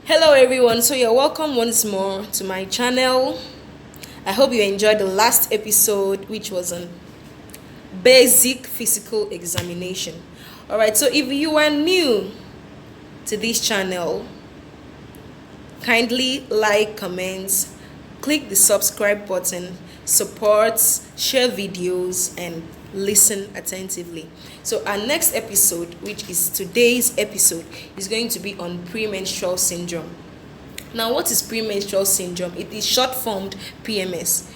Hello everyone, so you're welcome once more to my channel. I hope you enjoyed the last episode, which was on basic physical examination. Alright, so if you are new to this channel, kindly like, comment, click the subscribe button, support, share videos, and listen attentively. So our next episode, which is today's episode, is going to be on premenstrual syndrome. Now, what is premenstrual syndrome? It is short formed PMS.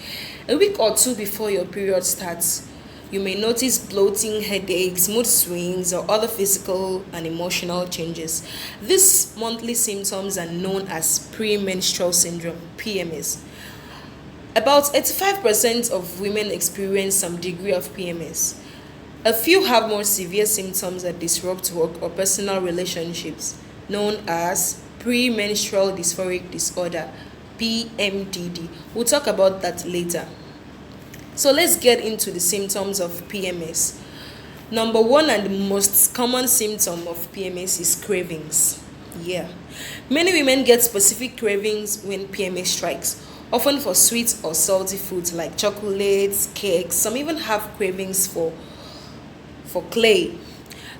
A week or two before your period starts, you may notice bloating, headaches, mood swings, or other physical and emotional changes. These monthly symptoms are known as premenstrual syndrome, PMS. About 85% of women experience some degree of PMS. A few have more severe symptoms that disrupt work or personal relationships, known as premenstrual dysphoric disorder, PMDD. We'll talk about that later. So let's get into the symptoms of PMS. Number one and the most common symptom of PMS is cravings. Many women get specific cravings when PMS strikes, often for sweet or salty foods like chocolates, cakes. Some even have cravings for clay.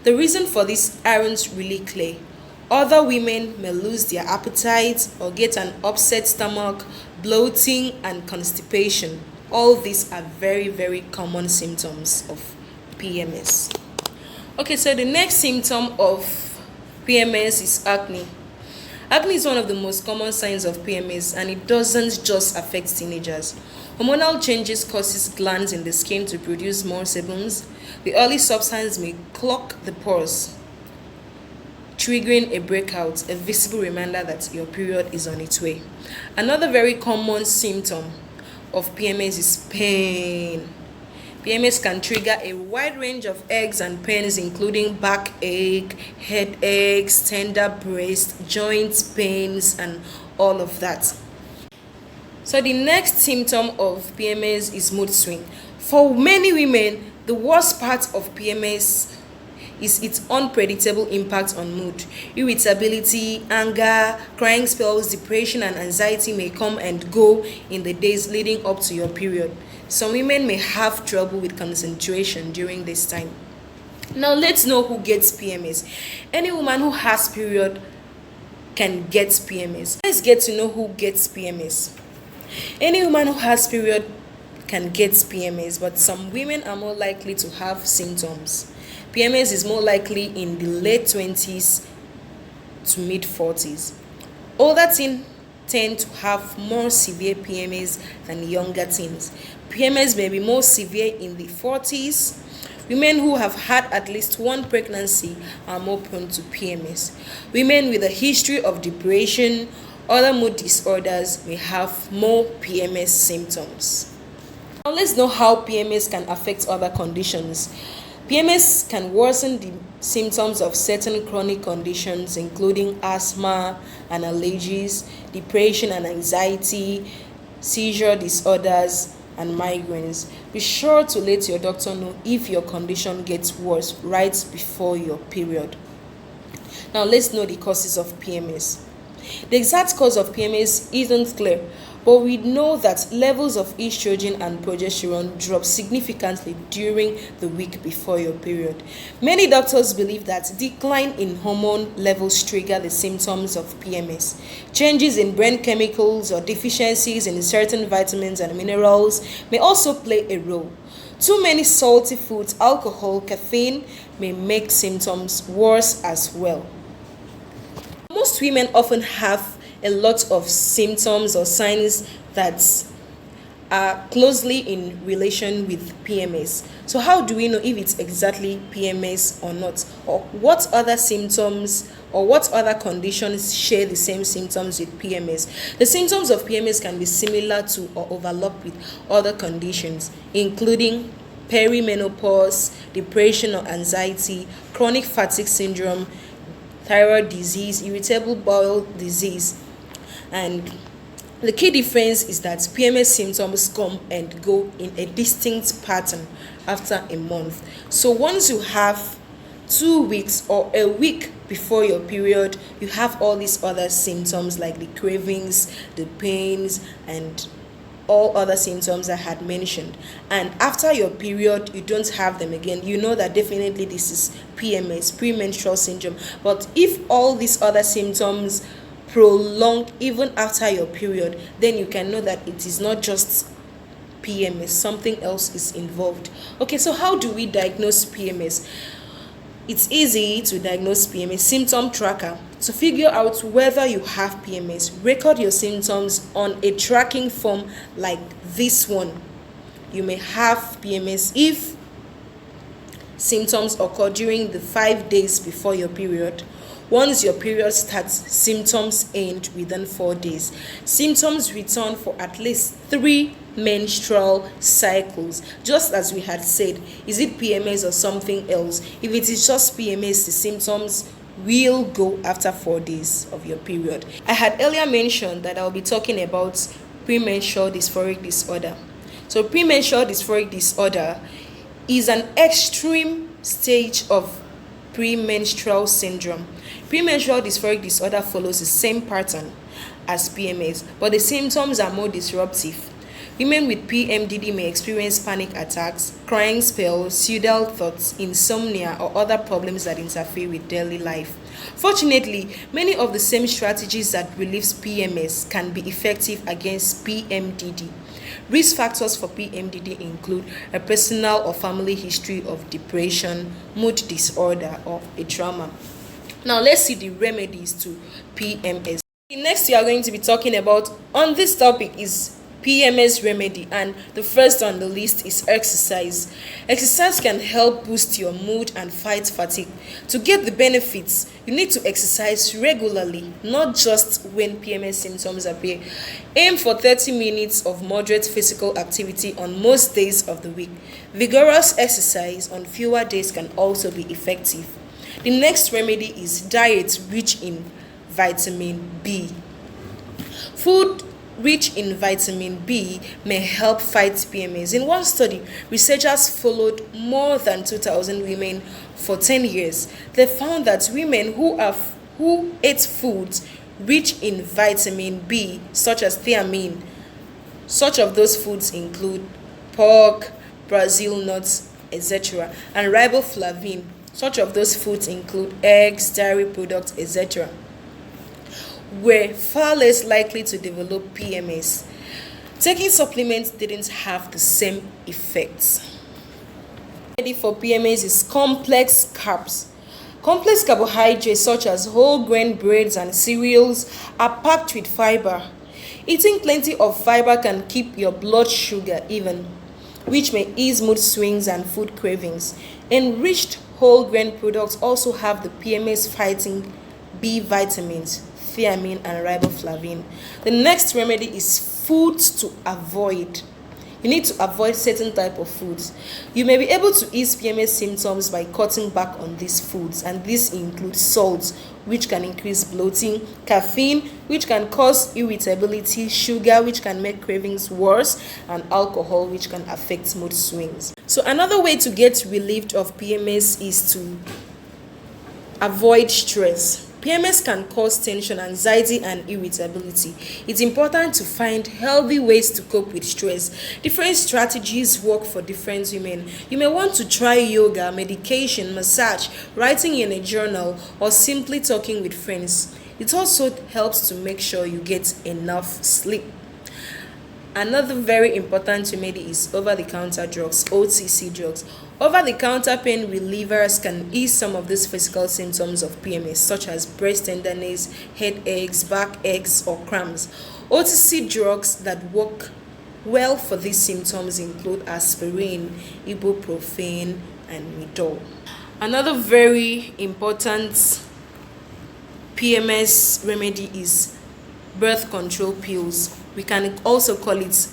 The reason for this aren't really clay. Other women may lose their appetite or get an upset stomach, bloating, and constipation. All these are very, very common symptoms of PMS. Okay, so the next symptom of PMS is acne. Acne is one of the most common signs of PMS, and it doesn't just affect teenagers. Hormonal changes causes glands in the skin to produce more sebums. The early substance may clog the pores, triggering a breakout, a visible reminder that your period is on its way. Another very common symptom of PMS is pain. PMS can trigger a wide range of aches and pains, including backache, headaches, tender breast, joint pains, and all of that. So the next symptom of PMS is mood swing. For many women, the worst part of PMS is its unpredictable impact on mood. Irritability, anger, crying spells, depression, and anxiety may come and go in the days leading up to your period. Some women may have trouble with concentration during this time. Now let's know who gets PMS. Any woman who has period can get PMS. Let's get to know who gets PMS. Any woman who has period can get PMS, but some women are more likely to have symptoms. PMS is more likely in the late 20s to mid 40s. Older teens tend to have more severe PMS than younger teens. PMS may be more severe in the 40s. Women who have had at least one pregnancy are more prone to PMS. Women with a history of depression, other mood disorders may have more PMS symptoms. Now let's know how PMS can affect other conditions. PMS can worsen the symptoms of certain chronic conditions, including asthma and allergies, depression and anxiety, seizure disorders, and migraines. Be sure to let your doctor know if your condition gets worse right before your period. Now let's know the causes of PMS. The exact cause of PMS isn't clear, but we know that levels of estrogen and progesterone drop significantly during the week before your period. Many doctors believe that decline in hormone levels trigger the symptoms of PMS. Changes in brain chemicals or deficiencies in certain vitamins and minerals may also play a role. Too many salty foods, alcohol, caffeine may make symptoms worse as well. Most women often have a lot of symptoms or signs that are closely in relation with PMS. So how do we know if it's exactly PMS or not? Or what other symptoms or what other conditions share the same symptoms with PMS? The symptoms of PMS can be similar to or overlap with other conditions, including perimenopause, depression or anxiety, chronic fatigue syndrome, thyroid disease, irritable bowel disease. And the key difference is that PMS symptoms come and go in a distinct pattern after a month. So once you have 2 weeks or a week before your period, you have all these other symptoms like the cravings, the pains, and all other symptoms I had mentioned, and after your period you don't have them again, you know that definitely this is PMS, premenstrual syndrome. But if all these other symptoms prolong even after your period, then you can know that it is not just PMS, something else is involved. Okay, so how do we diagnose PMS? It's easy to diagnose PMS. Symptom tracker. To figure out whether you have PMS, record your symptoms on a tracking form like this one. You may have PMS if symptoms occur during the 5 days before your period. Once your period starts, symptoms end within 4 days. Symptoms return for at least 3 menstrual cycles. Just as we had said, is it PMS or something else? If it is just PMS, the symptoms will go after 4 days of your period. I had earlier mentioned that I'll be talking about premenstrual dysphoric disorder. So premenstrual dysphoric disorder is an extreme stage of premenstrual syndrome. Premenstrual dysphoric disorder follows the same pattern as PMS, but the symptoms are more disruptive. Women with PMDD may experience panic attacks, crying spells, suicidal thoughts, insomnia, or other problems that interfere with daily life. Fortunately, many of the same strategies that relieves PMS can be effective against PMDD. Risk factors for PMDD include a personal or family history of depression, mood disorder, or a trauma. Now let's see the remedies to PMS. The next we are going to be talking about on this topic is PMS remedy, and the first on the list is exercise. Exercise can help boost your mood and fight fatigue. To get the benefits, you need to exercise regularly, not just when PMS symptoms appear. Aim for 30 minutes of moderate physical activity on most days of the week. Vigorous exercise on fewer days can also be effective. The next remedy is diet rich in vitamin B. Food rich in vitamin B may help fight PMS. In one study, researchers followed more than 2,000 women for 10 years. They found that women who ate foods rich in vitamin B, such as thiamine, such of those foods include pork, Brazil nuts, etc., and riboflavin, such of those foods include eggs, dairy products, etc., were far less likely to develop PMS. Taking supplements didn't have the same effects. Remedy for PMS is complex carbs. Complex carbohydrates such as whole grain breads and cereals are packed with fiber. Eating plenty of fiber can keep your blood sugar even, which may ease mood swings and food cravings. Enriched whole grain products also have the PMS fighting B vitamins, thiamine, and riboflavin. The next remedy is foods to avoid. You need to avoid certain type of foods. You may be able to ease PMS symptoms by cutting back on these foods, and this includes salt, which can increase bloating, caffeine, which can cause irritability, sugar, which can make cravings worse, and alcohol, which can affect mood swings. So another way to get relieved of PMS is to avoid stress. PMS can cause tension, anxiety, and irritability. It's important to find healthy ways to cope with stress. Different strategies work for different women. You may want to try yoga, medication, massage, writing in a journal, or simply talking with friends. It also helps to make sure you get enough sleep. Another very important remedy is over-the-counter drugs, OTC drugs. Over-the-counter pain relievers can ease some of these physical symptoms of PMS, such as breast tenderness, headaches, backaches, or cramps. OTC drugs that work well for these symptoms include aspirin, ibuprofen, and Midol. Another very important PMS remedy is birth control pills. We can also call it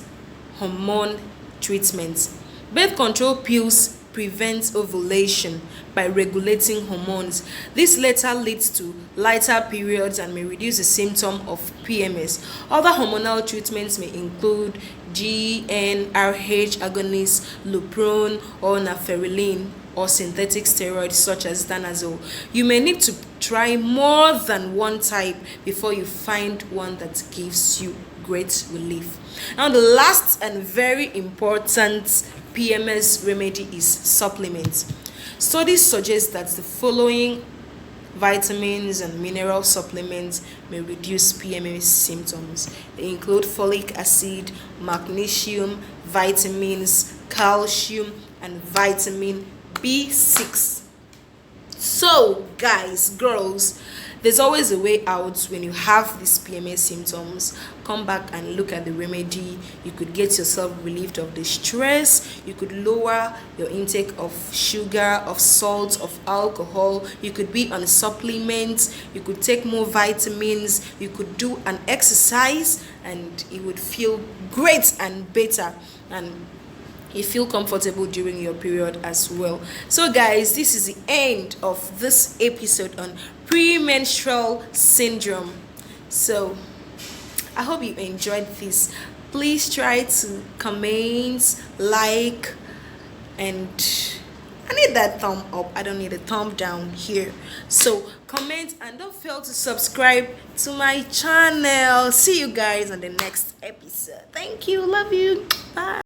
hormone treatment. Birth control pills prevent ovulation by regulating hormones. This later leads to lighter periods and may reduce the symptom of PMS. Other hormonal treatments may include GnRH agonists, Lupron, or naferilin. or synthetic steroids such as danazol. You may need to try more than one type before you find one that gives you great relief. Now, the last and very important PMS remedy is supplements. Studies suggest that the following vitamins and mineral supplements may reduce PMS symptoms. They include folic acid, magnesium, vitamins, calcium, and vitamin B6. So, guys, girls, there's always a way out when you have these PMS symptoms. Come back and look at the remedy. You could get yourself relieved of the stress. You could lower your intake of sugar, of salt, of alcohol. You could be on supplements. You could take more vitamins. You could do an exercise, and you would feel great and better. And you feel comfortable during your period as well. So, guys, this is the end of this episode on premenstrual syndrome. So I hope you enjoyed this. Please try to comment, like, and I need that thumb up. I don't need a thumb down here. So comment and don't fail to subscribe to my channel. See you guys on the next episode. Thank you. Love you. Bye.